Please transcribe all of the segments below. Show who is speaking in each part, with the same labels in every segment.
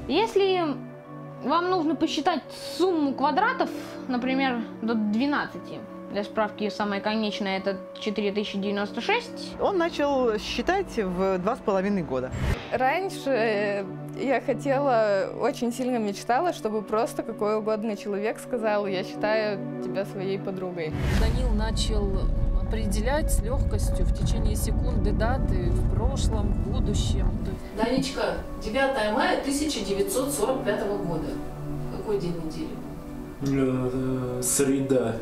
Speaker 1: Если вам нужно посчитать сумму квадратов, например, до 12, для справки, самая конечная это 4096.
Speaker 2: Он начал считать в 2,5 года.
Speaker 3: Раньше я хотела, очень сильно мечтала, чтобы просто какой угодно человек сказал: я считаю тебя своей подругой.
Speaker 4: Данил начал определять с легкостью в течение секунды даты в прошлом, в будущем.
Speaker 5: Данечка, 9 мая 1945 года. Какой день недели?
Speaker 6: Среда.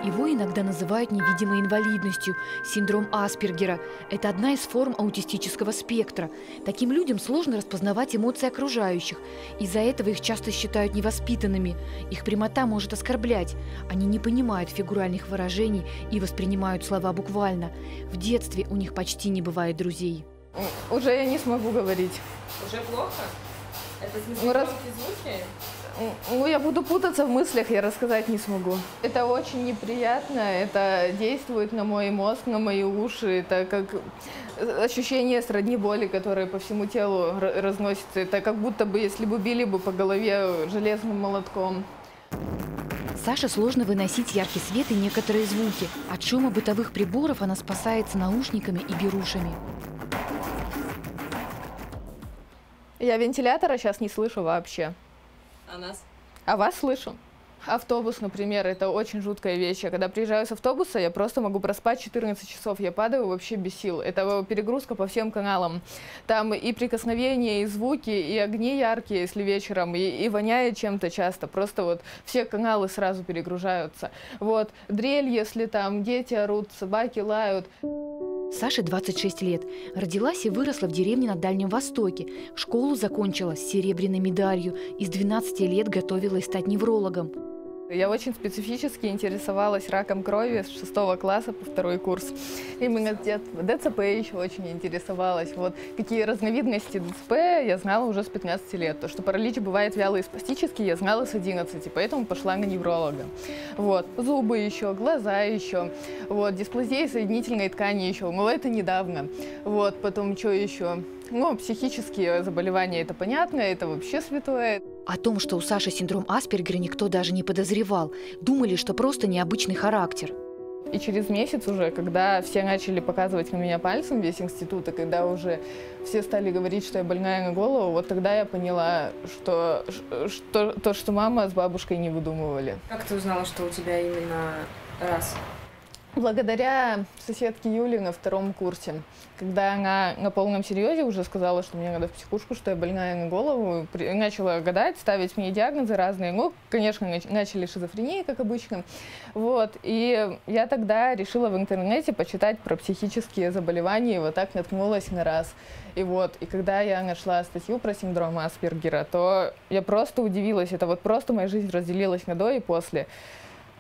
Speaker 7: Его иногда называют невидимой инвалидностью, синдром Аспергера. Это одна из форм аутистического спектра. Таким людям сложно распознавать эмоции окружающих. Из-за этого их часто считают невоспитанными. Их прямота может оскорблять. Они не понимают фигуральных выражений и воспринимают слова буквально. В детстве у них почти не бывает друзей.
Speaker 3: Уже я не смогу говорить.
Speaker 4: Уже плохо? Это смешно громкие звуки?
Speaker 3: Ну, я буду путаться в мыслях, я рассказать не смогу. Это очень неприятно, это действует на мой мозг, на мои уши. Это как ощущение сродни боли, которое по всему телу разносится. Это как будто бы, если бы били бы по голове железным молотком.
Speaker 7: Саше сложно выносить яркий свет и некоторые звуки. От шума бытовых приборов она спасается наушниками и берушами.
Speaker 3: Я вентилятора сейчас не слышу вообще.
Speaker 4: А нас?
Speaker 3: А вас слышу. Автобус, например, это очень жуткая вещь. Я когда приезжаю с автобуса, я просто могу проспать 14 часов. Я падаю вообще без сил. Это перегрузка по всем каналам. Там и прикосновения, и звуки, и огни яркие, если вечером, и воняет чем-то часто. Просто вот все каналы сразу перегружаются. Вот. Дрель, если там дети орут, собаки лают.
Speaker 7: Саше 26 лет. Родилась и выросла в деревне на Дальнем Востоке. Школу закончила с серебряной медалью и с 12 лет готовилась стать неврологом.
Speaker 3: Я очень специфически интересовалась раком крови с 6 класса по 2 курс. Именно с детства. ДЦП еще очень интересовалась. Вот какие разновидности ДЦП я знала уже с 15 лет. То, что паралич бывает вялый и спастический, я знала с 11, и поэтому пошла на невролога. Вот. Зубы еще, глаза еще, вот. Дисплазия соединительной ткани еще, но это недавно. Вот. Потом что еще? Ну, психические заболевания, это понятно, это вообще святое.
Speaker 7: О том, что у Саши синдром Аспергера, никто даже не подозревал. Думали, что просто необычный характер.
Speaker 3: И через месяц уже, когда все начали показывать на меня пальцем, весь институт, и когда уже все стали говорить, что я больная на голову, вот тогда я поняла, что мама с бабушкой не выдумывали.
Speaker 4: Как ты узнала, что у тебя именно раз?
Speaker 3: Благодаря соседке Юле на 2 курсе, когда она на полном серьезе уже сказала, что мне надо в психушку, что я больная на голову, начала гадать, ставить мне диагнозы разные. Ну, конечно, начали шизофрении, как обычно. Вот. И я тогда решила в интернете почитать про психические заболевания, и вот так наткнулась на раз. И вот, и когда я нашла статью про синдром Аспергера, то я просто удивилась. Это вот просто моя жизнь разделилась на до и после.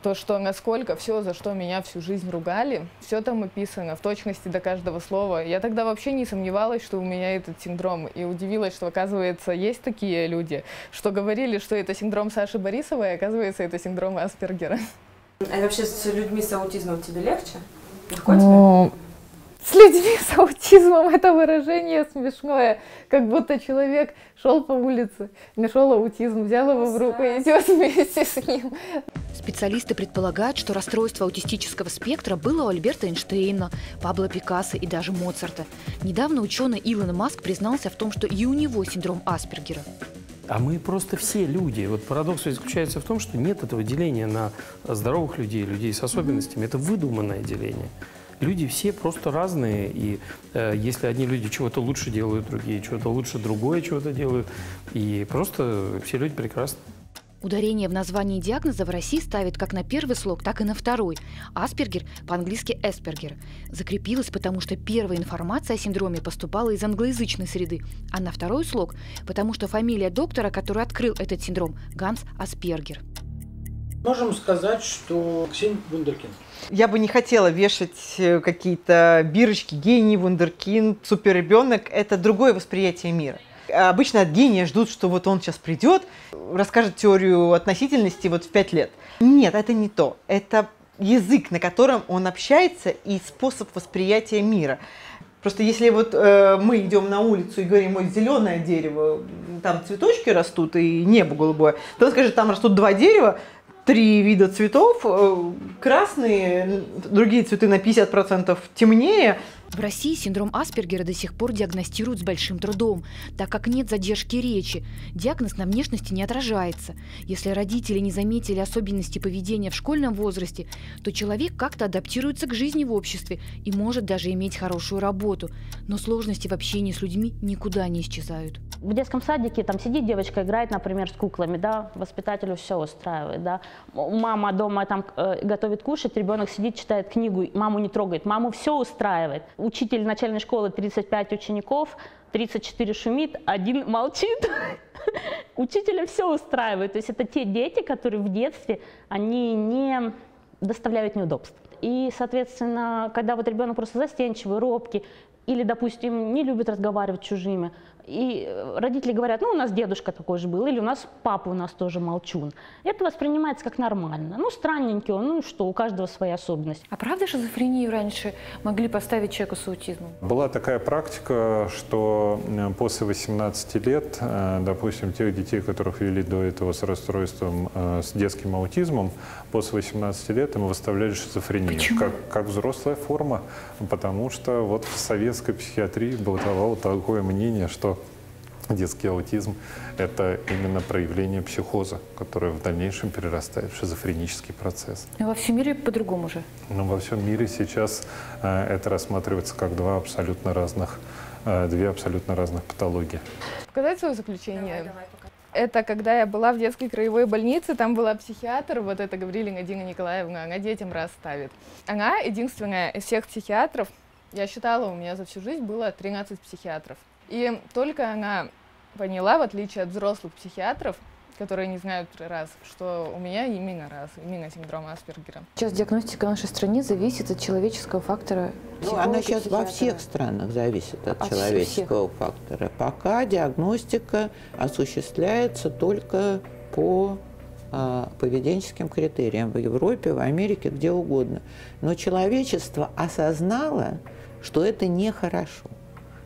Speaker 3: То, что насколько все, за что меня всю жизнь ругали, все там описано, в точности до каждого слова. Я тогда вообще не сомневалась, что у меня этот синдром. И удивилась, что, оказывается, есть такие люди, что говорили, что это синдром Саши Борисовой, и, оказывается, это синдром Аспергера.
Speaker 4: А вообще с людьми с аутизмом тебе легче? Легко тебе?
Speaker 3: С людьми с аутизмом это выражение смешное, как будто человек шел по улице, нашел аутизм, взял его в руку и идет вместе с ним.
Speaker 7: Специалисты предполагают, что расстройство аутистического спектра было у Альберта Эйнштейна, Пабло Пикассо и даже Моцарта. Недавно ученый Илон Маск признался в том, что и у него синдром Аспергера.
Speaker 6: А мы просто все люди. Вот парадокс заключается в том, что нет этого деления на здоровых людей, людей с особенностями. Это выдуманное деление. Люди все просто разные, и если одни люди чего-то лучше делают, другие чего-то лучше, другое чего-то делают, и просто все люди прекрасны.
Speaker 7: Ударение в названии диагноза в России ставят как на первый слог, так и на второй. Аспергер, по-английски Эспергер. Закрепилось, потому что первая информация о синдроме поступала из англоязычной среды, а на второй слог, потому что фамилия доктора, который открыл этот синдром, Ганс Аспергер.
Speaker 8: Можем сказать, что Ксения вундеркинд.
Speaker 2: Я бы не хотела вешать какие-то бирочки, гений, вундеркинд, суперребенок. Это другое восприятие мира. Обычно от гения ждут, что вот он сейчас придет, расскажет теорию относительности вот в 5 лет. Нет, это не то. Это язык, на котором он общается, и способ восприятия мира. Просто если вот мы идем на улицу и говорим, ой, зеленое дерево, там цветочки растут и небо голубое, то он скажет, там растут 2 дерева, 3 вида цветов, красные, другие цветы на 50% темнее.
Speaker 7: В России синдром Аспергера до сих пор диагностируют с большим трудом, так как нет задержки речи. Диагноз на внешности не отражается. Если родители не заметили особенности поведения в школьном возрасте, то человек как-то адаптируется к жизни в обществе и может даже иметь хорошую работу. Но сложности в общении с людьми никуда не исчезают.
Speaker 9: В детском садике там сидит девочка, играет, например, с куклами, да, воспитателю все устраивает, да. Мама дома там готовит кушать, ребенок сидит, читает книгу, маму не трогает, маму все устраивает. Учитель начальной школы 35 учеников, 34 шумит, 1 молчит. Учителя все устраивает. То есть это те дети, которые в детстве, они не доставляют неудобств. И, соответственно, когда вот ребенок просто застенчивый, робкий, или, допустим, не любит разговаривать с чужими, и родители говорят, ну, у нас дедушка такой же был, или у нас папа у нас тоже молчун. Это воспринимается как нормально. Ну, странненький он, ну что, у каждого своя особенность.
Speaker 10: А правда шизофрению раньше могли поставить человеку с аутизмом?
Speaker 11: Была такая практика, что после 18 лет, допустим, тех детей, которых ввели до этого с расстройством, с детским аутизмом, после 18 лет им выставляли шизофрению. Как взрослая форма, потому что вот в советской психиатрии бытовало такое мнение, что детский аутизм – это именно проявление психоза, которое в дальнейшем перерастает в шизофренический процесс.
Speaker 10: Но во всем мире по-другому же.
Speaker 11: Но во всем мире сейчас это рассматривается как две абсолютно разных патологии.
Speaker 3: Показать свое заключение? Давай, это когда я была в детской краевой больнице, там была психиатр, вот это Гаврилина Дина Николаевна, она детям расставит. Она единственная из всех психиатров, я считала, у меня за всю жизнь было 13 психиатров. И только она поняла, в отличие от взрослых психиатров, которые не знают раз, что у меня именно синдром Аспергера.
Speaker 10: Сейчас диагностика в нашей стране зависит от человеческого фактора.
Speaker 12: Ну, она сейчас во всех странах зависит от человеческого фактора. Пока диагностика осуществляется только по поведенческим критериям в Европе, в Америке, где угодно. Но человечество осознало, что это нехорошо,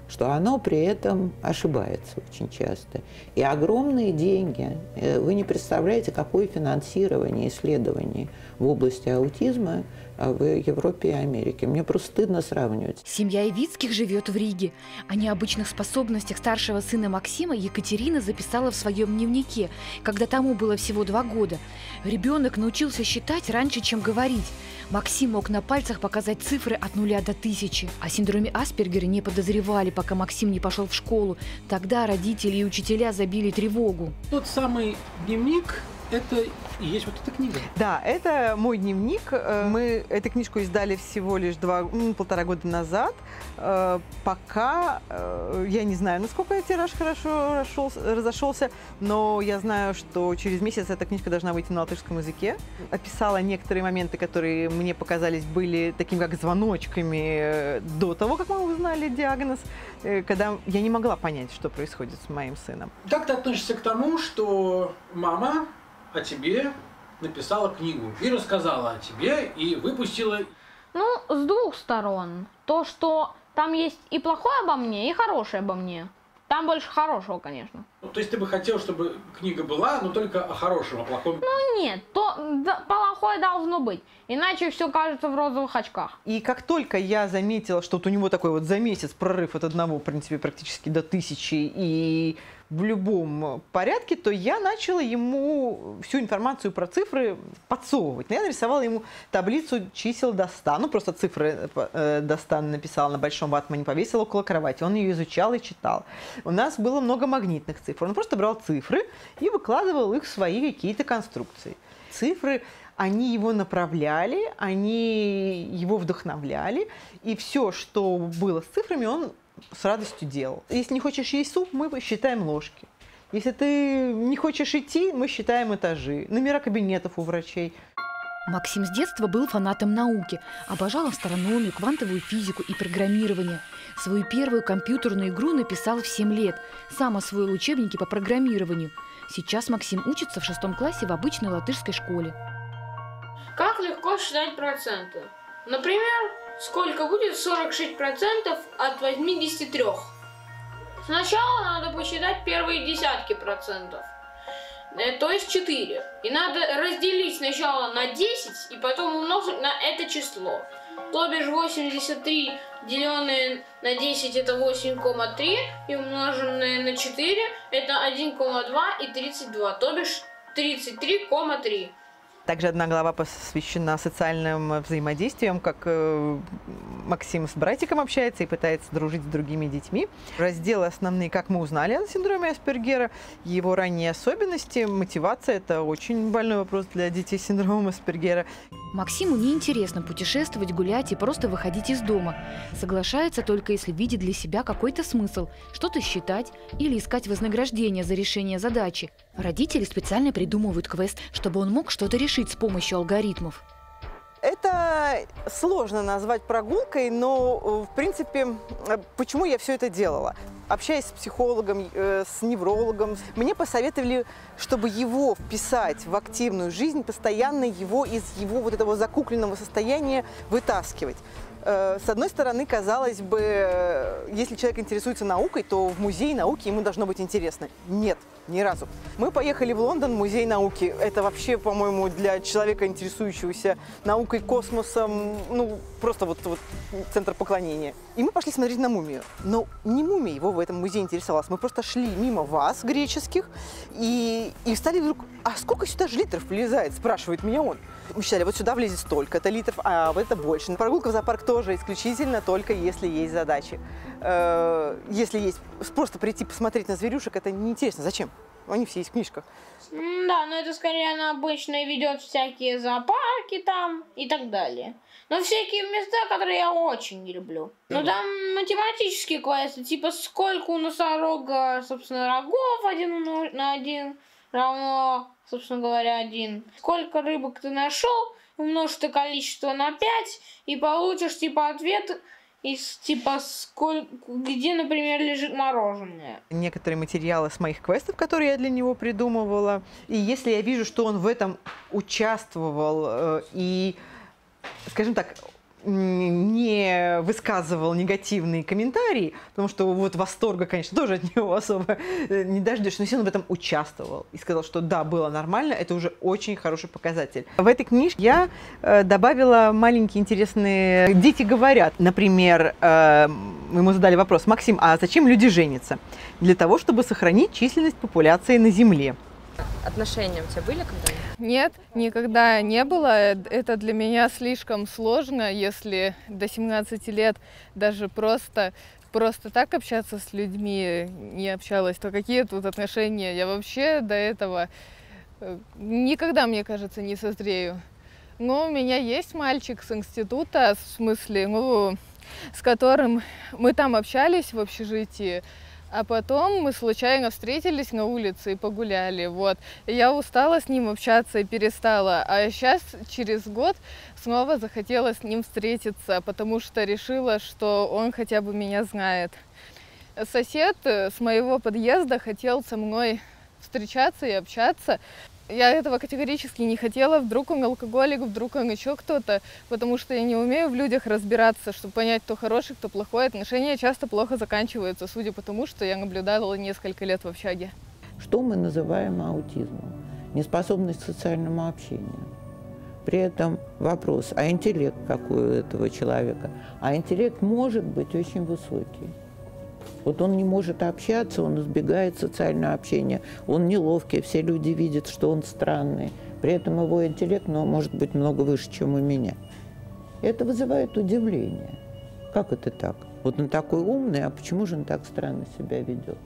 Speaker 12: что оно при этом ошибается очень часто. И огромные деньги, вы не представляете, какое финансирование исследований в области аутизма в Европе и Америке. Мне просто стыдно сравнивать.
Speaker 7: Семья Ивицких живет в Риге. О необычных способностях старшего сына Максима Екатерина записала в своем дневнике, когда тому было всего 2 года. Ребенок научился считать раньше, чем говорить. Максим мог на пальцах показать цифры от 0 до 1000. О синдроме Аспергера не подозревали, пока Максим не пошел в школу. Тогда родители и учителя забили тревогу.
Speaker 8: Тот самый дневник, это и есть вот эта книга.
Speaker 2: Да, это мой дневник. Мы эту книжку издали всего лишь 1,5 года назад. Пока я не знаю, насколько тираж хорошо разошелся, но я знаю, что через месяц эта книжка должна выйти на латышском языке. Описала некоторые моменты, которые мне показались были такими как звоночками до того, как мы узнали диагноз, когда я не могла понять, что происходит с моим сыном.
Speaker 8: Как ты относишься к тому, что мама о тебе написала книгу и рассказала о тебе, и выпустила?
Speaker 1: Ну, с 2 сторон. То, что там есть и плохое обо мне, и хорошее обо мне. Там больше хорошего, конечно.
Speaker 8: Ну, то есть ты бы хотел, чтобы книга была, но только о хорошем, о плохом?
Speaker 1: Ну нет, плохое должно быть. Иначе все кажется в розовых очках.
Speaker 2: И как только я заметила, что вот у него такой вот за месяц прорыв от 1, в принципе, практически до 1000 и в любом порядке, то я начала ему всю информацию про цифры подсовывать. Я нарисовала ему таблицу чисел до 100. Ну, просто цифры до 100 написала на большом ватмане, повесила около кровати. Он ее изучал и читал. У нас было много магнитных цифр. Он просто брал цифры и выкладывал их в свои какие-то конструкции. Цифры, они его направляли, они его вдохновляли. И все, что было с цифрами, он с радостью делал. Если не хочешь есть суп, мы считаем ложки. Если ты не хочешь идти, мы считаем этажи, номера кабинетов у врачей.
Speaker 7: Максим с детства был фанатом науки, обожал астрономию, квантовую физику и программирование. Свою первую компьютерную игру написал в 7 лет, сам освоил учебники по программированию. Сейчас Максим учится в 6 классе в обычной латышской школе.
Speaker 1: Как легко считать проценты? Например, сколько будет 46% от 83? Сначала надо посчитать первые десятки процентов, то есть 4. И надо разделить сначала на 10 и потом умножить на это число. То бишь 83 деленное на 10 это 8,3 и умноженное на 4 это 1,2 и 32, то бишь 33,3.
Speaker 2: Также одна глава посвящена социальным взаимодействиям, как Максим с братиком общается и пытается дружить с другими детьми. Разделы основные, как мы узнали о синдроме Аспергера, его ранние особенности, мотивация – это очень больной вопрос для детей с синдромом Аспергера.
Speaker 7: Максиму неинтересно путешествовать, гулять и просто выходить из дома. Соглашается только если видит для себя какой-то смысл, что-то считать или искать вознаграждение за решение задачи. Родители специально придумывают квест, чтобы он мог что-то решить с помощью алгоритмов.
Speaker 2: Это сложно назвать прогулкой, но, в принципе, почему я все это делала? Общаясь с психологом, с неврологом, мне посоветовали, чтобы его вписать в активную жизнь, постоянно его из его вот этого закукленного состояния вытаскивать. С одной стороны, казалось бы, если человек интересуется наукой, то в музее науки ему должно быть интересно. Нет, ни разу. Мы поехали в Лондон, музей науки. Это вообще, по-моему, для человека, интересующегося наукой, космосом, ну, просто вот центр поклонения. И мы пошли смотреть на мумию. Но не мумия его в этом музее интересовалась. Мы просто шли мимо ваз греческих и стали вдруг, а сколько сюда же литров влезает, спрашивает меня он. Мы считали, вот сюда влезет столько-то литров, а в это больше. Прогулка в зоопарк тоже исключительно только если есть задачи. Если есть просто прийти посмотреть на зверюшек, это неинтересно. Зачем? Они все есть в книжках.
Speaker 1: Да, но это скорее она обычно ведет всякие зоопарки там и так далее. Но всякие места, которые я очень не люблю. Но там математические квесты, типа сколько у носорога, собственно, рогов 1 на 1 равно, собственно говоря, 1. Сколько рыбок ты нашел, умножь это количество на 5 и получишь типа ответ из типа где, например, лежит мороженое.
Speaker 2: Некоторые материалы с моих квестов, которые я для него придумывала. И если я вижу, что он в этом участвовал и, скажем так, не высказывал негативные комментарии, потому что вот восторга, конечно, тоже от него особо не дождешься, но если он в этом участвовал и сказал, что да, было нормально, это уже очень хороший показатель. В этой книжке я добавила маленькие интересные «Дети говорят». Например, ему задали вопрос: Максим, а зачем люди женятся? Для того, чтобы сохранить численность популяции на Земле.
Speaker 3: Отношения у тебя были когда-нибудь? Нет, никогда не было. Это для меня слишком сложно, если до 17 лет даже просто так общаться с людьми не общалась, то какие тут отношения? Я вообще до этого никогда, мне кажется, не созрею. Но у меня есть мальчик с института, в смысле, с которым мы там общались в общежитии. А потом мы случайно встретились на улице и погуляли, вот. И я устала с ним общаться и перестала. А сейчас, через год, снова захотела с ним встретиться, потому что решила, что он хотя бы меня знает. Сосед с моего подъезда хотел со мной встречаться и общаться. Я этого категорически не хотела. Вдруг он алкоголик, вдруг он еще кто-то, потому что я не умею в людях разбираться, чтобы понять, кто хороший, кто плохой. Отношения часто плохо заканчиваются, судя по тому, что я наблюдала несколько лет в общаге.
Speaker 12: Что мы называем аутизмом? Неспособность к социальному общению. При этом вопрос, а интеллект какой у этого человека? А интеллект может быть очень высокий. Вот он не может общаться, он избегает социального общения, он неловкий, все люди видят, что он странный. При этом его интеллект, может быть много выше, чем у меня. Это вызывает удивление. Как это так? Вот он такой умный, а почему же он так странно себя ведет?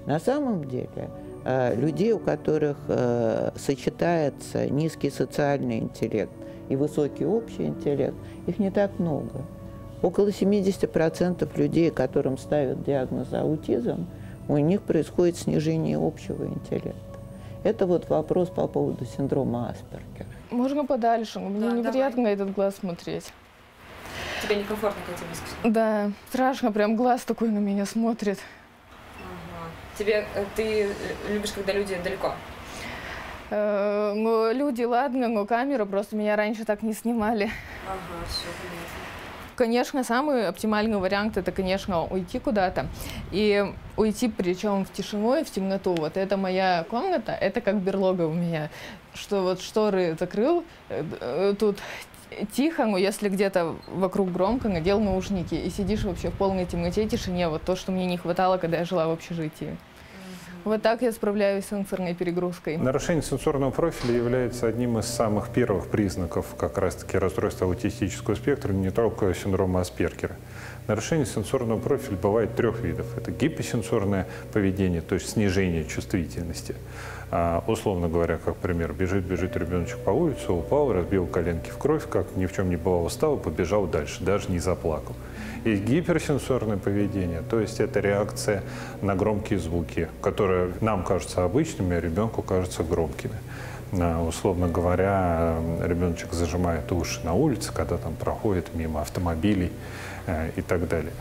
Speaker 12: На самом деле, людей, у которых сочетается низкий социальный интеллект и высокий общий интеллект, их не так много. Около 70% людей, которым ставят диагноз аутизм, у них происходит снижение общего интеллекта. Это вот вопрос по поводу синдрома Аспергера.
Speaker 3: Можно подальше, мне неприятно на этот глаз смотреть.
Speaker 13: Тебе некомфортно к этим близко?
Speaker 3: Да, страшно, прям глаз такой на меня смотрит.
Speaker 13: Ага. Ты любишь, когда люди далеко?
Speaker 3: Люди, ладно, но камеру просто меня раньше так не снимали.
Speaker 13: Ага, все понятно.
Speaker 3: Конечно, самый оптимальный вариант — это, конечно, уйти куда-то. И уйти, причем в тишину и в темноту. Вот это моя комната, это как берлога у меня. Что вот шторы закрыл, тут тихо, но если где-то вокруг громко, надел наушники и сидишь вообще в полной темноте, тишине. Вот то, что мне не хватало, когда я жила в общежитии. Вот так я справляюсь с сенсорной перегрузкой.
Speaker 11: Нарушение сенсорного профиля является одним из самых первых признаков как раз-таки расстройства аутистического спектра, не только синдрома Аспергера. Нарушение сенсорного профиля бывает 3 видов. Это гипосенсорное поведение, то есть снижение чувствительности. Условно говоря, как пример, бежит ребеночек по улице, упал, разбил коленки в кровь, как ни в чем не бывало, встал и побежал дальше, даже не заплакал. И гиперсенсорное поведение, то есть это реакция на громкие звуки, которые нам кажутся обычными, а ребенку кажутся громкими. Условно говоря, ребеночек зажимает уши на улице, когда там проходит мимо автомобилей и так далее.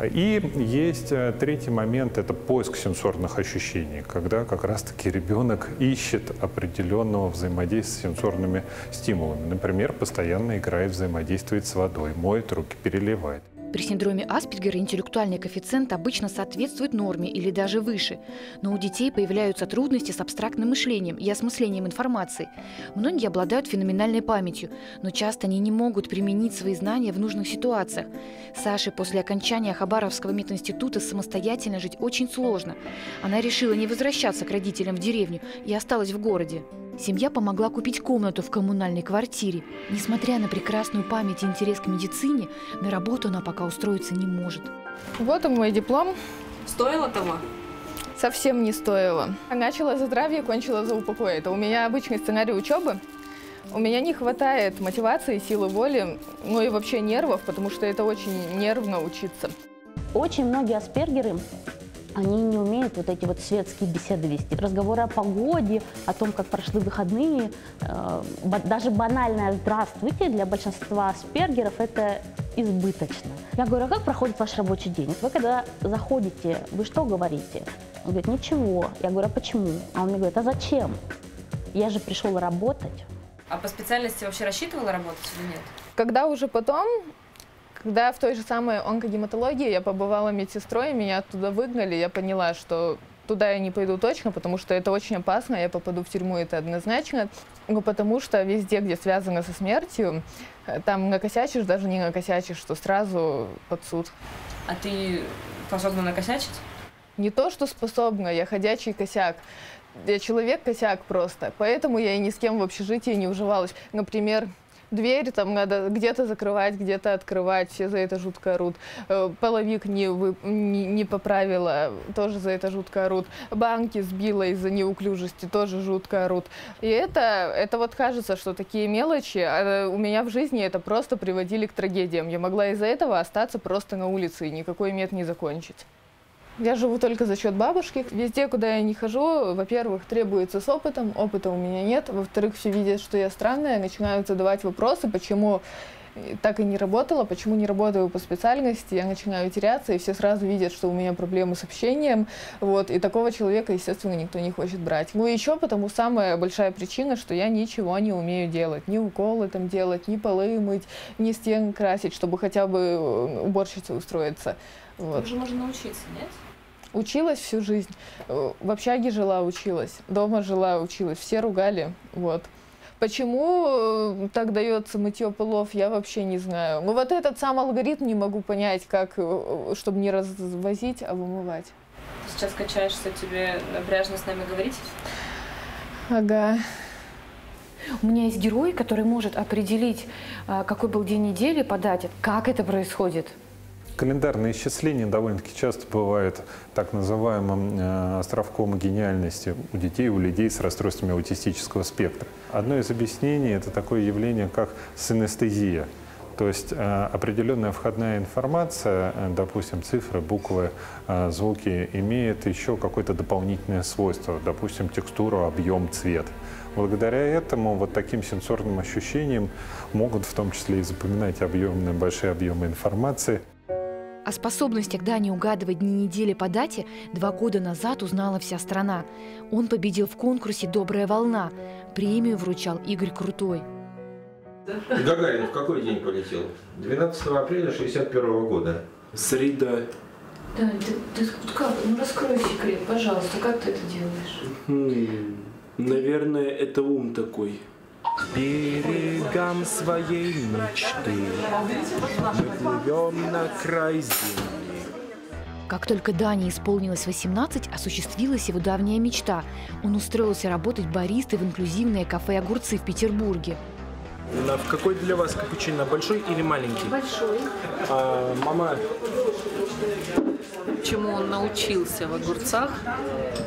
Speaker 11: И есть 3-й момент – это поиск сенсорных ощущений, когда как раз-таки ребенок ищет определенного взаимодействия с сенсорными стимулами. Например, постоянно играет, взаимодействует с водой, моет руки, переливает.
Speaker 7: При синдроме Аспергера интеллектуальный коэффициент обычно соответствует норме или даже выше, но у детей появляются трудности с абстрактным мышлением и осмыслением информации. Многие обладают феноменальной памятью, но часто они не могут применить свои знания в нужных ситуациях. Саше после окончания Хабаровского мединститута самостоятельно жить очень сложно. Она решила не возвращаться к родителям в деревню и осталась в городе. Семья помогла купить комнату в коммунальной квартире. Несмотря на прекрасную память и интерес к медицине, на работу она пока устроиться не может.
Speaker 3: Вот он мой диплом.
Speaker 13: Стоило того?
Speaker 3: Совсем не стоило. Начала за здравие, кончила за упокой. Это у меня обычный сценарий учебы. У меня не хватает мотивации, силы воли, ну и вообще нервов, потому что это очень нервно учиться.
Speaker 9: Очень многие аспергеры, они не умеют вот эти вот светские беседы вести. Разговоры о погоде, о том, как прошли выходные, даже банальное «здравствуйте» для большинства аспергеров это избыточно. Я говорю, а как проходит ваш рабочий день? Вы когда заходите, вы что говорите? Он говорит, ничего. Я говорю, а почему? А он мне говорит, а зачем? Я же пришел работать.
Speaker 13: А по специальности вообще рассчитывала работать или нет?
Speaker 3: Когда уже потом, когда в той же самой онкогематологии я побывала медсестрой, меня оттуда выгнали, я поняла, что туда я не пойду точно, потому что это очень опасно, я попаду в тюрьму, это однозначно. Ну, потому что везде, где связано со смертью, там накосячишь, даже не накосячишь, что сразу под суд.
Speaker 13: А ты способна накосячить?
Speaker 3: Не то, что способна, я ходячий косяк. Я человек-косяк просто, поэтому я и ни с кем в общежитии не уживалась. Например, дверь там надо где-то закрывать, где-то открывать, все за это жутко орут. Половик не поправила, тоже за это жутко орут. Банки сбила из-за неуклюжести, тоже жутко орут. И это вот кажется, что такие мелочи, а у меня в жизни это просто приводили к трагедиям. Я могла из-за этого остаться просто на улице и никакой мед не закончить. Я живу только за счет бабушки. Везде, куда я не хожу, во-первых, требуется с опытом. Опыта у меня нет. Во-вторых, все видят, что я странная, начинают задавать вопросы, почему так и не работала, почему не работаю по специальности. Я начинаю теряться, и все сразу видят, что у меня проблемы с общением. Вот. И такого человека, естественно, никто не хочет брать. Ну и еще потому самая большая причина, что я ничего не умею делать. Ни уколы там делать, ни полы мыть, ни стены красить, чтобы хотя бы уборщицей устроиться. Вот.
Speaker 13: Уже можно научиться, нет?
Speaker 3: Училась всю жизнь. В общаге жила, училась. Дома жила, училась. Все ругали. Вот. Почему так дается мытье полов, я вообще не знаю. Ну вот этот сам алгоритм не могу понять, как, чтобы не развозить, а вымывать.
Speaker 13: Ты сейчас качаешься, тебе напряжно с нами говорить?
Speaker 3: Ага.
Speaker 10: У меня есть герой, который может определить, какой был день недели по дате. Как это происходит?
Speaker 11: Календарное исчисление довольно-таки часто бывает так называемым островком гениальности у детей, у людей с расстройствами аутистического спектра. Одно из объяснений – это такое явление, как синестезия. То есть определенная входная информация, допустим, цифры, буквы, звуки, имеет еще какое-то дополнительное свойство, допустим, текстуру, объем, цвет. Благодаря этому вот таким сенсорным ощущениям могут в том числе и запоминать большие объемы информации.
Speaker 7: О способностях Дани угадывать дни недели по дате 2 года назад узнала вся страна. Он победил в конкурсе «Добрая волна». Премию вручал Игорь Крутой.
Speaker 14: Гагарин в какой день полетел? 12 апреля 1961 года.
Speaker 15: Среда.
Speaker 5: Да, ты как? Ну раскрой секрет, пожалуйста, как ты это делаешь?
Speaker 15: Наверное, это ум такой. Берегам своей мечты мы плывем на край земли.
Speaker 7: Как только Дане исполнилось 18, осуществилась его давняя мечта. Он устроился работать баристой в инклюзивное кафе «Огурцы» в Петербурге.
Speaker 15: В какой для вас капучино? Большой или маленький?
Speaker 5: Большой.
Speaker 15: Мама.
Speaker 4: Чему он научился в огурцах,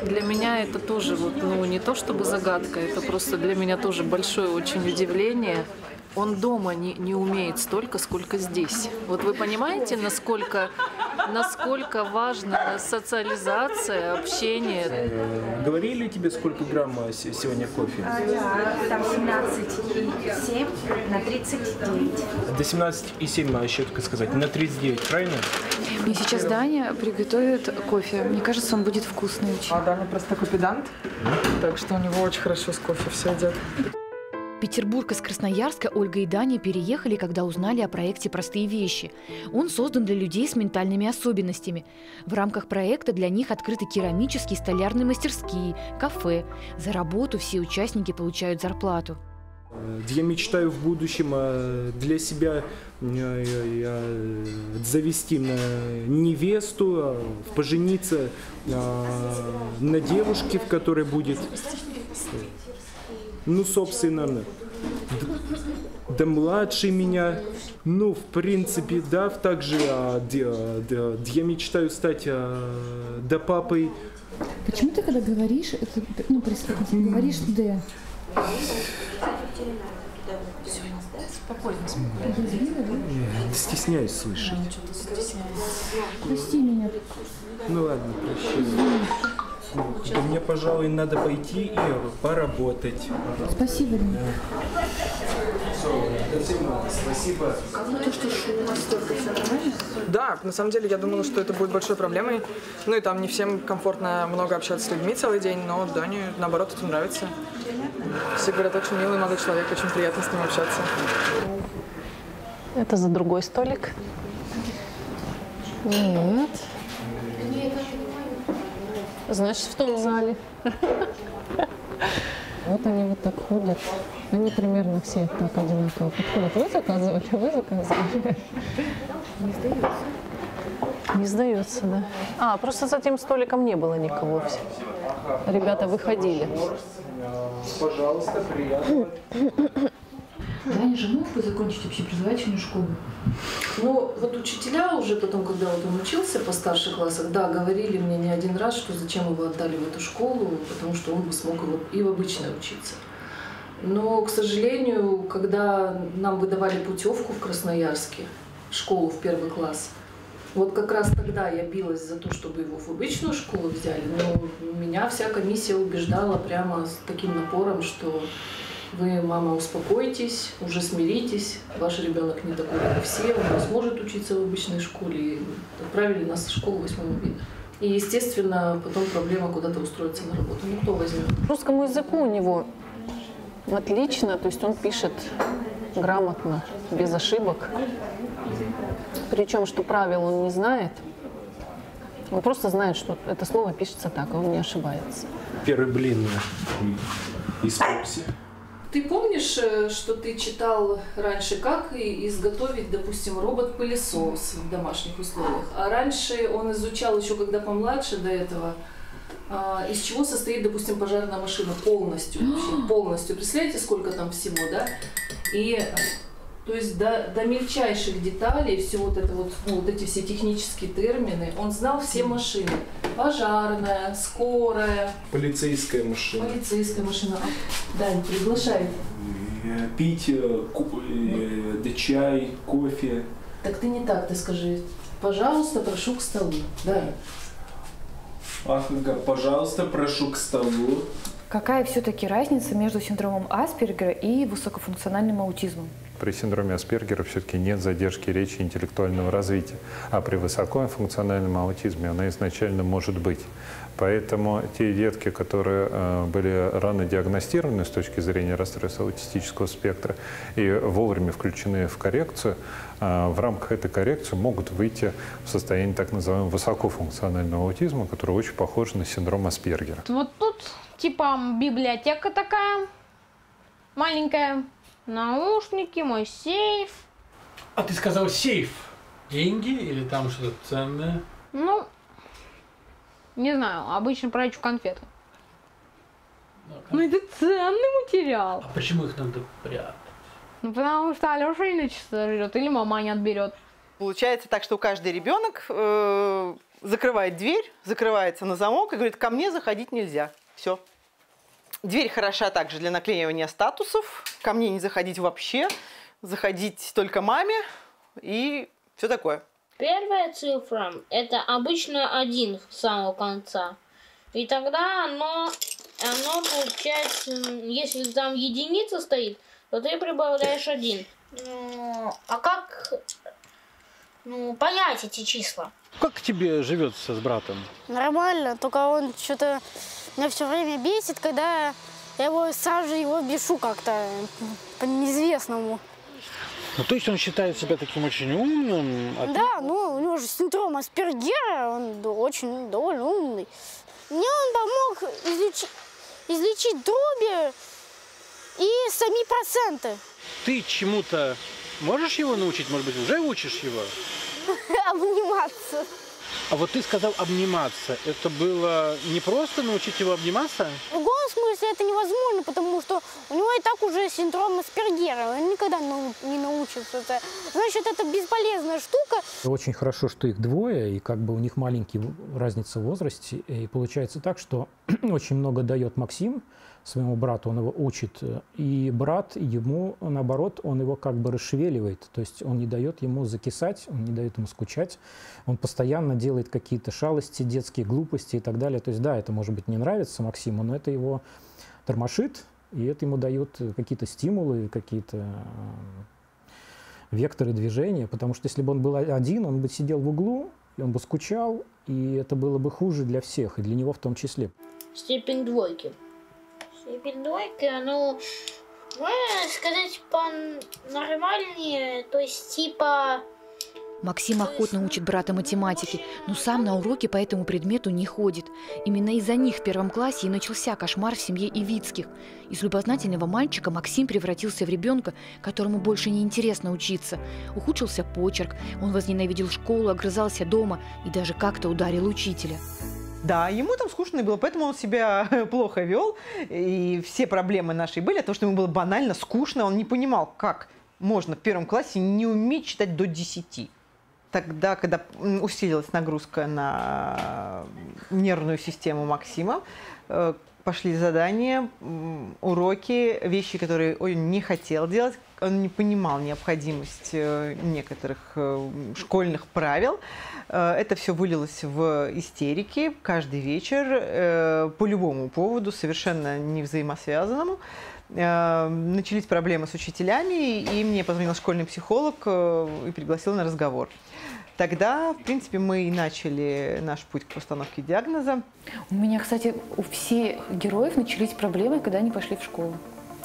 Speaker 4: для меня это тоже вот, ну, не то чтобы загадка, это просто для меня тоже большое очень удивление. Он дома не умеет столько, сколько здесь. Вот вы понимаете, насколько важна социализация, общение?
Speaker 15: Говорили тебе, сколько грамм сегодня кофе?
Speaker 16: Там 17,7 на 39.
Speaker 15: До 17,7, еще только сказать, на 39, правильно?
Speaker 10: Мне сейчас Даня приготовит кофе. Мне кажется, он будет вкусный очень.
Speaker 3: А Даня просто такой педант, так что у него очень хорошо с кофе все идет.
Speaker 7: В Петербург из Красноярска Ольга и Даня переехали, когда узнали о проекте «Простые вещи». Он создан для людей с ментальными особенностями. В рамках проекта для них открыты керамические и столярные мастерские, кафе. За работу все участники получают зарплату.
Speaker 15: Я мечтаю в будущем для себя завести невесту, пожениться на девушке, в которой будет, ну, собственно, да младше меня. Ну, в принципе, да, также я мечтаю стать да папой.
Speaker 17: Почему ты, когда говоришь, это, ну, говоришь «д»?
Speaker 4: Спокойно,
Speaker 15: Стесняюсь слышать.
Speaker 17: Прости меня.
Speaker 15: Ну ладно, прощай. Мне, пожалуй, надо пойти и поработать.
Speaker 17: Спасибо, Лена.
Speaker 15: Спасибо.
Speaker 5: То, что у нас только все нормально?
Speaker 3: Да, на самом деле я думала, что это будет большой проблемой. Ну и там не всем комфортно много общаться с людьми целый день, но Дане, наоборот, это нравится. Все говорят, очень милый молодой человек, очень приятно с ним общаться.
Speaker 4: Это за другой столик?
Speaker 5: Нет.
Speaker 4: Значит, в том зале.
Speaker 5: Вот они вот так ходят. Они примерно все так одинаково подходят. Вы заказывали, вы заказывали.
Speaker 4: Не сдается. Не сдается, да. Просто за тем столиком не было никого. Ребята выходили.
Speaker 15: Пожалуйста, приятно.
Speaker 17: Даня же мог бы закончить общеобразовательную школу?
Speaker 5: Ну, вот учителя уже потом, когда вот он учился по старших классах, да, говорили мне не один раз, что зачем его отдали в эту школу, потому что он бы смог и в обычной учиться. Но, к сожалению, когда нам выдавали путевку в Красноярске, школу в 1 класс, вот как раз тогда я билась за то, чтобы его в обычную школу взяли, но меня вся комиссия убеждала прямо с таким напором, что вы, мама, успокойтесь, уже смиритесь, ваш ребенок не такой, как все, он не сможет учиться в обычной школе. И отправили нас в школу 8 вида. И, естественно, потом проблема куда-то устроиться на работу. Ну, кто возьмет?
Speaker 4: Русскому языку у него отлично, то есть он пишет грамотно, без ошибок. Причем, что правил он не знает. Он просто знает, что это слово пишется так, а он не ошибается.
Speaker 15: Первый блин испекся.
Speaker 5: Ты помнишь, что ты читал раньше, как изготовить, допустим, робот-пылесос в домашних условиях? А раньше он изучал еще, когда помладше до этого, из чего состоит, допустим, пожарная машина полностью. Вообще, полностью. Представляете, сколько там всего, да? И то есть до мельчайших деталей, все вот это вот, ну, вот эти все технические термины, он знал все машины. Пожарная, скорая.
Speaker 15: Полицейская машина.
Speaker 5: Полицейская машина. Дань, приглашай.
Speaker 15: Пить чай, кофе.
Speaker 5: Так ты не так, ты скажи. Пожалуйста, прошу к столу. Да.
Speaker 15: Ага, пожалуйста, прошу к столу.
Speaker 10: Какая все-таки разница между синдромом Аспергера и высокофункциональным аутизмом?
Speaker 11: При синдроме Аспергера все-таки нет задержки речи и интеллектуального развития, а при высокофункциональном аутизме она изначально может быть. Поэтому те детки, которые были рано диагностированы с точки зрения расстройства аутистического спектра и вовремя включены в коррекцию, в рамках этой коррекции могут выйти в состояние так называемого высокофункционального аутизма, который очень похож на синдром Аспергера.
Speaker 1: Вот тут типа библиотека такая маленькая, наушники, мой сейф.
Speaker 8: А ты сказал сейф. Деньги или там что-то ценное?
Speaker 1: Ну, не знаю, обычно прячу конфеты. Ну это ценный материал.
Speaker 8: А почему их надо прятать?
Speaker 1: Ну потому что Алёша иначе сожрет, или мама не отберет.
Speaker 2: Получается так, что каждый ребенок закрывает дверь, закрывается на замок и говорит: ко мне заходить нельзя. Все. Дверь хороша также для наклеивания статусов. Ко мне не заходить вообще, заходить только маме и все такое.
Speaker 1: Первая цифра – это обычно 1 с самого конца. И тогда оно получается, если там единица стоит, то ты прибавляешь 1. А как понять эти числа?
Speaker 8: Как тебе живется с братом?
Speaker 18: Нормально, только он что-то меня все время бесит, когда я его сразу же его бешу как-то по неизвестному.
Speaker 8: Ну, то есть он считает себя таким очень умным? А
Speaker 18: да, ну у него же синдром Аспергера, он очень довольно умный. Мне он помог излечить дроби и сами проценты.
Speaker 8: Ты чему-то можешь его научить? Может быть, уже учишь его?
Speaker 18: Обниматься.
Speaker 8: А вот ты сказал обниматься. Это было не просто научить его обниматься?
Speaker 18: В каком смысле это невозможно, потому что у него и так уже синдром Аспергера. Он никогда не научится. Значит, это бесполезная штука.
Speaker 19: Очень хорошо, что их двое, и как бы у них маленькая разница в возрасте. И получается так, что очень много дает Максим своему брату, он его учит, и брат ему, наоборот, он его как бы расшевеливает, то есть он не дает ему закисать, он не дает ему скучать, он постоянно делает какие-то шалости, детские глупости и так далее. То есть да, это может быть не нравится Максиму, но это его тормошит, и это ему дает какие-то стимулы, какие-то векторы движения, потому что если бы он был один, он бы сидел в углу, и он бы скучал, и это было бы хуже для всех, и для него в том числе.
Speaker 1: Степень двойки. Степень двойки, можно сказать, нормальнее, то есть типа...
Speaker 7: Максим охотно учит брата математике, но сам на уроки по этому предмету не ходит. Именно из-за них в 1 классе и начался кошмар в семье Ивицких. Из любознательного мальчика Максим превратился в ребенка, которому больше не интересно учиться. Ухудшился почерк, он возненавидел школу, огрызался дома и даже как-то ударил учителя.
Speaker 2: Да, ему там скучно было, поэтому он себя плохо вел, и все проблемы наши были от того, что ему было банально скучно, он не понимал, как можно в 1 классе не уметь читать до 10. Тогда, когда усилилась нагрузка на нервную систему Максима, пошли задания, уроки, вещи, которые он не хотел делать, он не понимал необходимость некоторых школьных правил. Это все вылилось в истерики каждый вечер по любому поводу, совершенно не взаимосвязанному. Начались проблемы с учителями, и мне позвонил школьный психолог и пригласил на разговор. Тогда, в принципе, мы и начали наш путь к постановке диагноза.
Speaker 10: У меня, кстати, у всех героев начались проблемы, когда они пошли в школу.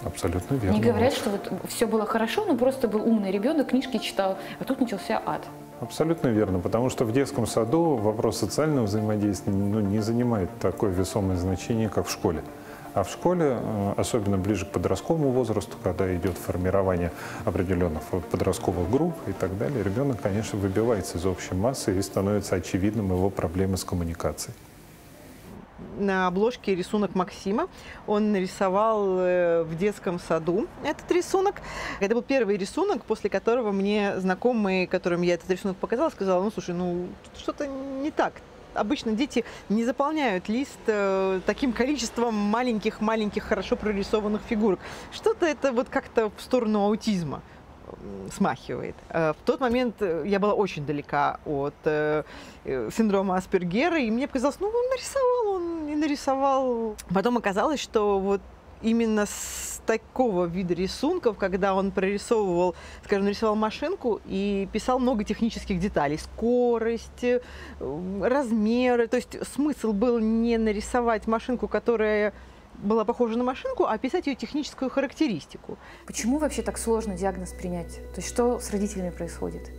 Speaker 11: Абсолютно верно.
Speaker 10: Не говорят, что вот все было хорошо, но просто был умный ребенок, книжки читал, а тут начался ад.
Speaker 11: Абсолютно верно, потому что в детском саду вопрос социального взаимодействия не занимает такое весомое значение, как в школе. А в школе, особенно ближе к подростковому возрасту, когда идет формирование определенных подростковых групп и так далее, ребенок, конечно, выбивается из общей массы и становится очевидным его проблемы с коммуникацией.
Speaker 2: На обложке рисунок Максима. Он нарисовал в детском саду этот рисунок. Это был первый рисунок, после которого мне знакомые, которым я этот рисунок показала, сказала: ну, слушай, ну, что-то не так. Обычно дети не заполняют лист таким количеством маленьких, хорошо прорисованных фигурок. Что-то это вот как-то в сторону аутизма смахивает. В тот момент я была очень далека от синдрома Аспергера, и мне показалось, ну, он нарисовал. Потом оказалось, что вот именно с такого вида рисунков, когда он прорисовывал, скажем, нарисовал машинку и писал много технических деталей. Скорость, размеры. То есть смысл был не нарисовать машинку, которая была похожа на машинку, а описать ее техническую характеристику.
Speaker 10: Почему вообще так сложно диагноз принять? То есть что с родителями происходит?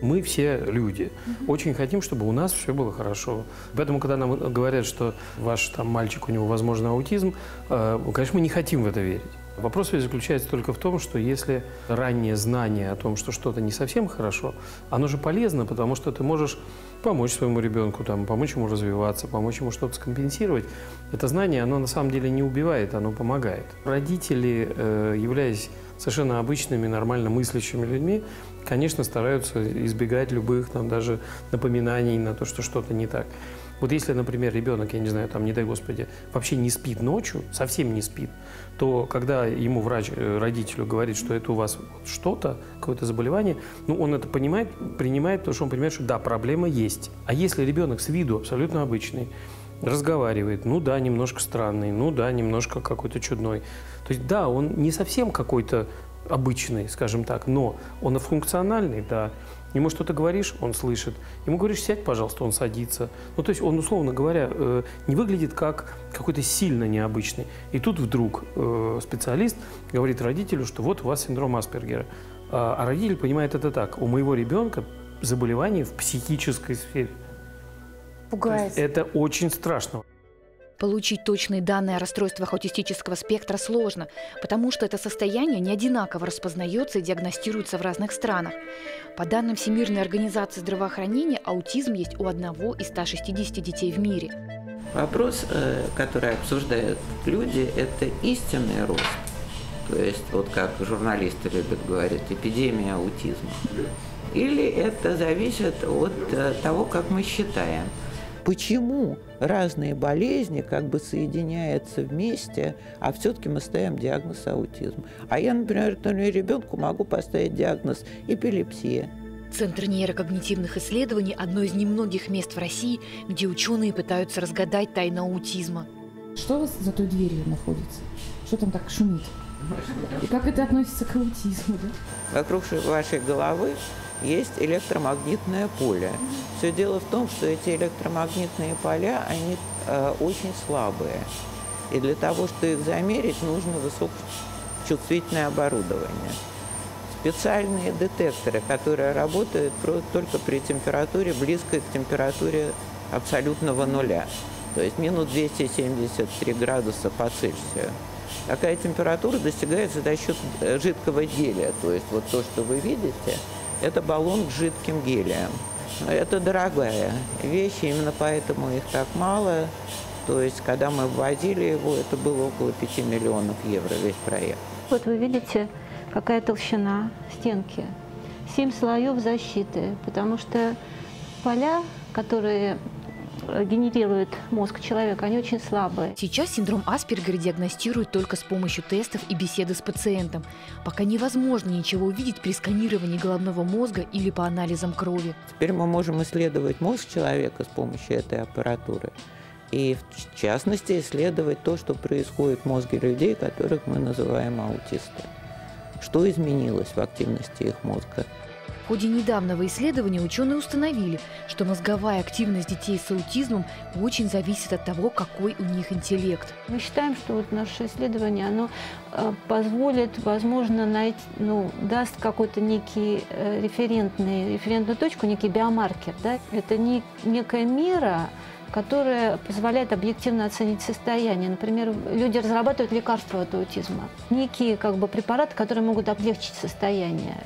Speaker 6: Мы все люди. Очень хотим, чтобы у нас все было хорошо. Поэтому, когда нам говорят, что ваш там мальчик, у него, возможно, аутизм, конечно, мы не хотим в это верить. Вопрос ведь заключается только в том, что если раннее знание о том, что что-то не совсем хорошо, оно же полезно, потому что ты можешь помочь своему ребенку, там, помочь ему развиваться, помочь ему что-то скомпенсировать. Это знание, оно на самом деле не убивает, оно помогает. Родители, являясь совершенно обычными, нормально мыслящими людьми, конечно, стараются избегать любых там даже напоминаний на то, что что-то не так. Вот если, например, ребенок, я не знаю, там, не дай Господи, вообще не спит ночью, совсем не спит, то когда ему врач, родителю говорит, что это у вас что-то, какое-то заболевание, ну, он это понимает, принимает, потому что он понимает, что да, проблема есть. А если ребенок с виду абсолютно обычный, разговаривает, ну да, немножко странный, ну да, немножко какой-то чудной. То есть да, он не совсем какой-то обычный, скажем так, но он функциональный, да. Ему что-то говоришь, он слышит. Ему говоришь, сядь, пожалуйста, он садится. Ну, то есть он, условно говоря, не выглядит как какой-то сильно необычный. И тут вдруг специалист говорит родителю, что вот у вас синдром Аспергера. А родитель понимает это так. У моего ребенка заболевание в психической сфере.
Speaker 10: Пугает.
Speaker 6: Это очень страшно.
Speaker 7: Получить точные данные о расстройствах аутистического спектра сложно, потому что это состояние не одинаково распознается и диагностируется в разных странах. По данным Всемирной организации здравоохранения, аутизм есть у 1 из 160 детей в мире.
Speaker 12: Вопрос, который обсуждают люди, это истинный рост. То есть, вот как журналисты любят говорить, эпидемия аутизма. Или это зависит от того, как мы считаем. Почему разные болезни как бы соединяются вместе, а все-таки мы ставим диагноз аутизм? А я, например, ребенку могу поставить диагноз эпилепсия.
Speaker 7: Центр нейрокогнитивных исследований – одно из немногих мест в России, где ученые пытаются разгадать тайну аутизма.
Speaker 17: Что у вас за той дверью находится? Что там так шумит? И как это относится к аутизму? Да?
Speaker 12: Вокруг вашей головы есть электромагнитное поле. Все дело в том, что эти электромагнитные поля, они очень слабые. И для того, чтобы их замерить, нужно высокочувствительное оборудование. Специальные детекторы, которые работают только при температуре, близкой к температуре абсолютного нуля. То есть минус 273 градуса по Цельсию. Такая температура достигается за счет жидкого гелия. То есть вот то, что вы видите, это баллон с жидким гелием. Это дорогая вещь, именно поэтому их так мало. То есть, когда мы вводили его, это было около 5 миллионов евро весь проект.
Speaker 20: Вот вы видите, какая толщина стенки. 7 слоев защиты, потому что поля, которые генерирует мозг человека, они очень слабые.
Speaker 7: Сейчас синдром Аспергера диагностируют только с помощью тестов и беседы с пациентом. Пока невозможно ничего увидеть при сканировании головного мозга или по анализам крови.
Speaker 12: Теперь мы можем исследовать мозг человека с помощью этой аппаратуры. И в частности исследовать то, что происходит в мозге людей, которых мы называем аутисты. Что изменилось в активности их мозга.
Speaker 7: В ходе недавнего исследования ученые установили, что мозговая активность детей с аутизмом очень зависит от того, какой у них интеллект.
Speaker 20: Мы считаем, что вот наше исследование, оно позволит, возможно, найти, даст какой-то некий референтную точку, некий биомаркер. Да? Это некая мера, которая позволяет объективно оценить состояние. Например, люди разрабатывают лекарства от аутизма. Некие препараты, которые могут облегчить состояние.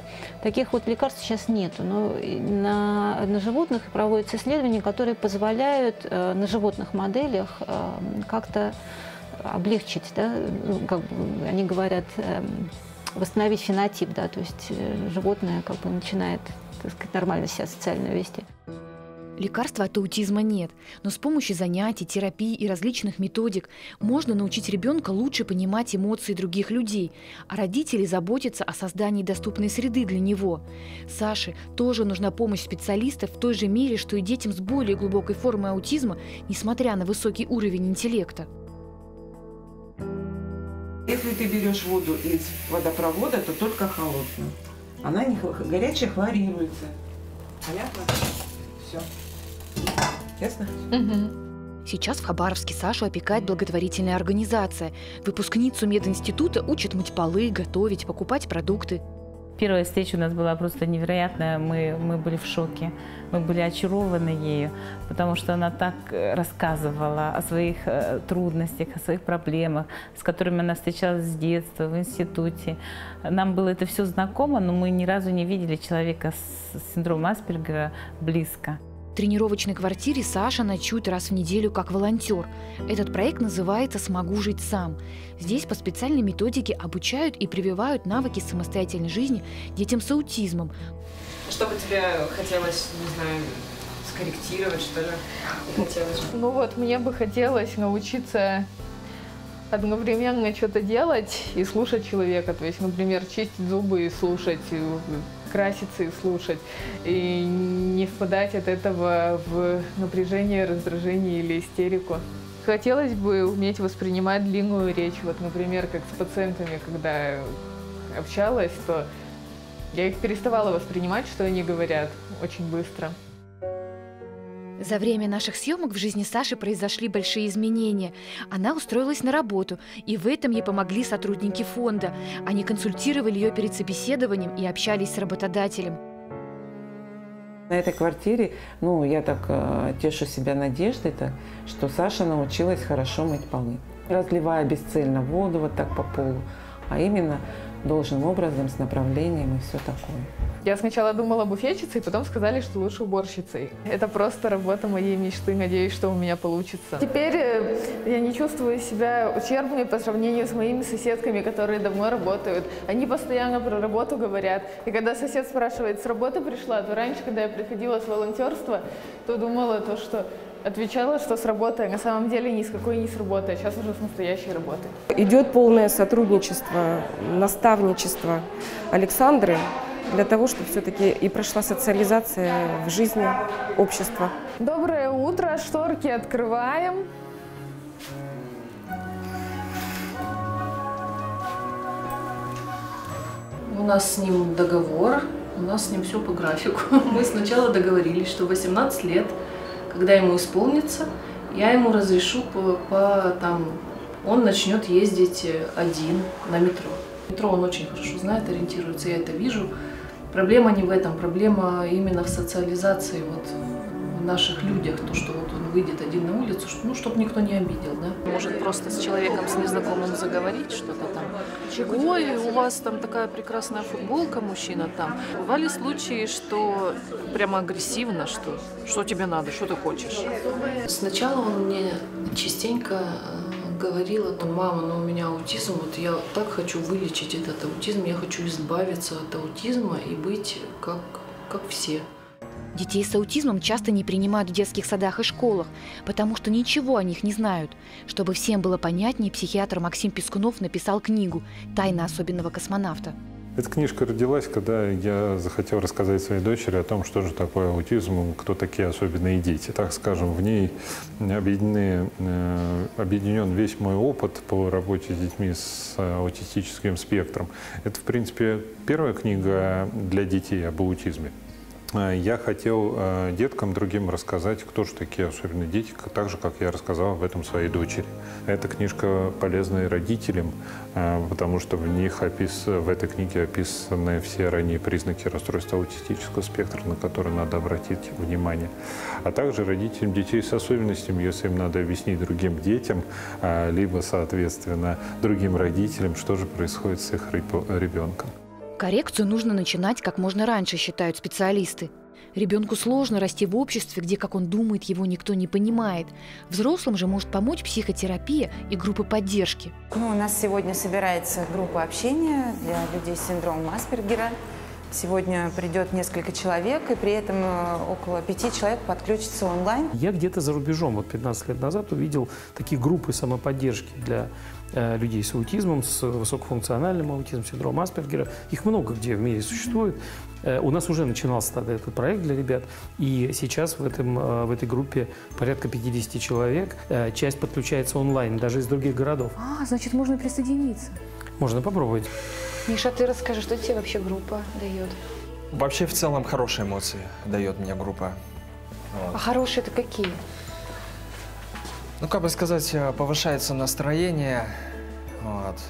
Speaker 20: Таких вот лекарств сейчас нету, но на животных проводятся исследования, которые позволяют на животных моделях как-то облегчить, да? Они говорят, восстановить фенотип, да? То есть животное начинает, так сказать, нормально себя социально вести.
Speaker 7: Лекарства от аутизма нет, но с помощью занятий, терапии и различных методик можно научить ребенка лучше понимать эмоции других людей, а родители заботятся о создании доступной среды для него. Саше тоже нужна помощь специалистов в той же мере, что и детям с более глубокой формой аутизма, несмотря на высокий уровень интеллекта.
Speaker 21: Если ты берешь воду из водопровода, то только холодную. Она не горячая хлорируется. Понятно? Все. Ясно?
Speaker 7: Сейчас в Хабаровске Сашу опекает благотворительная организация. Выпускницу мединститута учат мыть полы, готовить, покупать продукты.
Speaker 22: Первая встреча у нас была просто невероятная. Мы были в шоке. Мы были очарованы ею, потому что она так рассказывала о своих трудностях, о своих проблемах, с которыми она встречалась с детства, в институте. Нам было это все знакомо, но мы ни разу не видели человека с синдромом Аспергера близко.
Speaker 7: В тренировочной квартире Саша ночует раз в неделю как волонтер. Этот проект называется «Смогу жить сам». Здесь по специальной методике обучают и прививают навыки самостоятельной жизни детям с аутизмом.
Speaker 13: Что бы тебе хотелось, не знаю, скорректировать, что ли? Хотелось?
Speaker 3: Ну вот, мне бы хотелось научиться одновременно что-то делать и слушать человека. То есть, например, чистить зубы и слушать, краситься и слушать. И не впадать от этого в напряжение, раздражение или истерику. Хотелось бы уметь воспринимать длинную речь. Вот, например, как с пациентами, когда общалась, то я их переставала воспринимать, что они говорят, очень быстро.
Speaker 7: За время наших съемок в жизни Саши произошли большие изменения. Она устроилась на работу, и в этом ей помогли сотрудники фонда. Они консультировали ее перед собеседованием и общались с работодателем.
Speaker 21: На этой квартире, я так тешу себя надеждой, что Саша научилась хорошо мыть полы. Разливая бесцельно воду вот так по полу, а именно должным образом, с направлением и все такое.
Speaker 3: Я сначала думала буфетчицей, потом сказали, что лучше уборщицей. Это просто работа моей мечты, надеюсь, что у меня получится. Теперь я не чувствую себя ущербной по сравнению с моими соседками, которые давно работают. Они постоянно про работу говорят. И когда сосед спрашивает, с работы пришла, то раньше, когда я приходила с волонтерства, то думала что отвечала, что с работы, а на самом деле ни с какой не с работы, а сейчас уже с настоящей работы.
Speaker 23: Идет полное сотрудничество, наставничество Александры для того, чтобы все-таки и прошла социализация в жизни общества.
Speaker 3: Доброе утро, шторки открываем.
Speaker 5: У нас с ним договор, у нас с ним все по графику. Мы сначала договорились, что 18 лет, когда ему исполнится, я ему разрешу он начнет ездить один на метро. Метро он очень хорошо знает, ориентируется, я это вижу. Проблема не в этом, проблема именно в социализации, в наших людях, то, что он выйдет один на улицу, чтобы никто не обидел, да. Может просто с человеком, с незнакомым заговорить что-то там. Ой, у вас там такая прекрасная футболка, мужчина там. Бывали случаи, что прямо агрессивно, что тебе надо, что ты хочешь. Сначала он мне частенько говорил о том: мама, у меня аутизм, я так хочу вылечить этот аутизм, я хочу избавиться от аутизма и быть как все.
Speaker 7: Детей с аутизмом часто не принимают в детских садах и школах, потому что ничего о них не знают. Чтобы всем было понятнее, психиатр Максим Пискунов написал книгу «Тайна особенного космонавта».
Speaker 11: Эта книжка родилась, когда я захотел рассказать своей дочери о том, что же такое аутизм, кто такие особенные дети. Так скажем, в ней объединен весь мой опыт по работе с детьми с аутистическим спектром. Это, в принципе, первая книга для детей об аутизме. Я хотел деткам другим рассказать, кто же такие особенные дети, так же, как я рассказал об этом своей дочери. Эта книжка полезна и родителям, потому что в этой книге описаны все ранние признаки расстройства аутистического спектра, на которые надо обратить внимание. А также родителям детей с особенностями, если им надо объяснить другим детям, либо, соответственно, другим родителям, что же происходит с их ребенком.
Speaker 7: Коррекцию нужно начинать как можно раньше, считают специалисты. Ребенку сложно расти в обществе, где, как он думает, его никто не понимает. Взрослым же может помочь психотерапия и группы поддержки.
Speaker 24: У нас сегодня собирается группа общения для людей с синдромом Аспергера.
Speaker 9: Сегодня придет несколько человек, и при этом около 5 человек подключится онлайн.
Speaker 6: Я где-то за рубежом, вот 15 лет назад, увидел такие группы самоподдержки для людей с аутизмом, с высокофункциональным аутизмом, синдром Аспергера. Их много где в мире существует. У нас уже начинался тогда этот проект для ребят, и сейчас в этой группе порядка 50 человек. Часть подключается онлайн, даже из других городов.
Speaker 10: Значит, можно присоединиться.
Speaker 6: Можно попробовать.
Speaker 10: Миша, ты расскажи, что тебе вообще группа дает?
Speaker 14: Вообще, в целом, хорошие эмоции дает мне группа. Вот.
Speaker 10: А хорошие это какие?
Speaker 14: Ну, как бы сказать, повышается настроение, вот.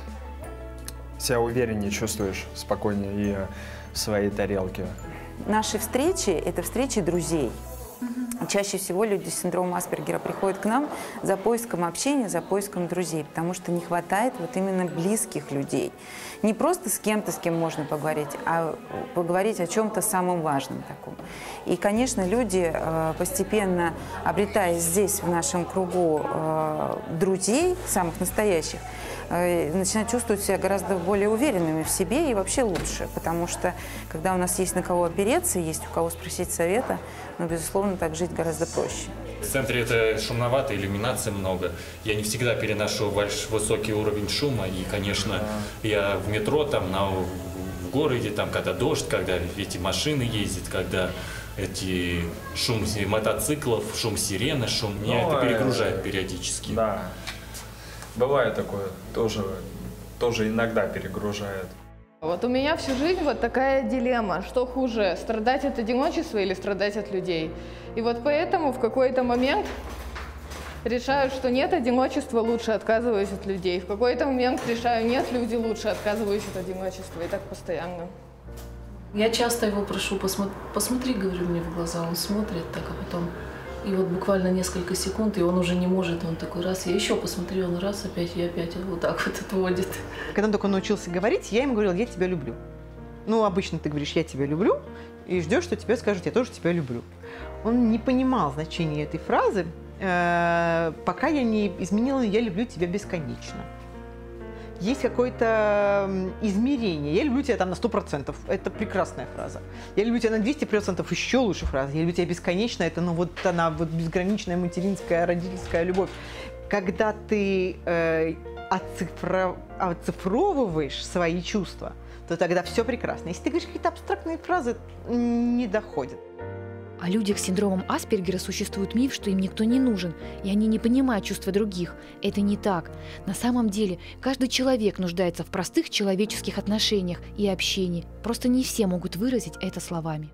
Speaker 14: Себя увереннее чувствуешь, спокойнее и в своей тарелке.
Speaker 9: Наши встречи – это встречи друзей. Чаще всего люди с синдромом Аспергера приходят к нам за поиском общения, за поиском друзей, потому что не хватает вот именно близких людей. Не просто с кем-то, с кем можно поговорить, а поговорить о чем-то самом важном таком. И, конечно, люди, постепенно обретая здесь, в нашем кругу, друзей, самых настоящих, начинают чувствовать себя гораздо более уверенными в себе и вообще лучше, потому что, когда у нас есть на кого опереться, есть у кого спросить совета, ну, безусловно, так жить гораздо проще.
Speaker 16: В центре это шумновато, иллюминации много. Я не всегда переношу высокий уровень шума, и, конечно, я в метро, там, в городе, там, когда дождь, когда эти машины ездят, когда шум мотоциклов, шум сирены, шум, меня это перегружает периодически.
Speaker 14: Да. Бывает такое, тоже иногда перегружает.
Speaker 3: Вот у меня всю жизнь вот такая дилемма, что хуже, страдать от одиночества или страдать от людей. И вот поэтому в какой-то момент решаю, что нет, одиночества, лучше отказываюсь от людей. В какой-то момент решаю, нет, люди лучше, отказываюсь от одиночества. И так постоянно.
Speaker 5: Я часто его прошу, посмотри, говорю, мне в глаза, он смотрит так, а потом... И вот буквально несколько секунд, и он уже не может, он такой раз, я еще посмотрю, он раз опять, и опять вот так вот отводит.
Speaker 2: Когда он только научился говорить, я ему говорила, я тебя люблю. Ну, обычно ты говоришь, я тебя люблю, и ждешь, что тебе скажут, я тоже тебя люблю. Он не понимал значения этой фразы, пока я не изменила «я люблю тебя бесконечно». Есть какое-то измерение. Я люблю тебя там на 100%. Это прекрасная фраза. Я люблю тебя на 200%. Еще лучше фраза. Я люблю тебя бесконечно. Это вот она вот безграничная материнская, родительская любовь. Когда ты оцифровываешь свои чувства, то тогда все прекрасно. Если ты говоришь какие-то абстрактные фразы, не доходят.
Speaker 7: О людях с синдромом Аспергера существует миф, что им никто не нужен, и они не понимают чувства других. Это не так. На самом деле, каждый человек нуждается в простых человеческих отношениях и общении. Просто не все могут выразить это словами.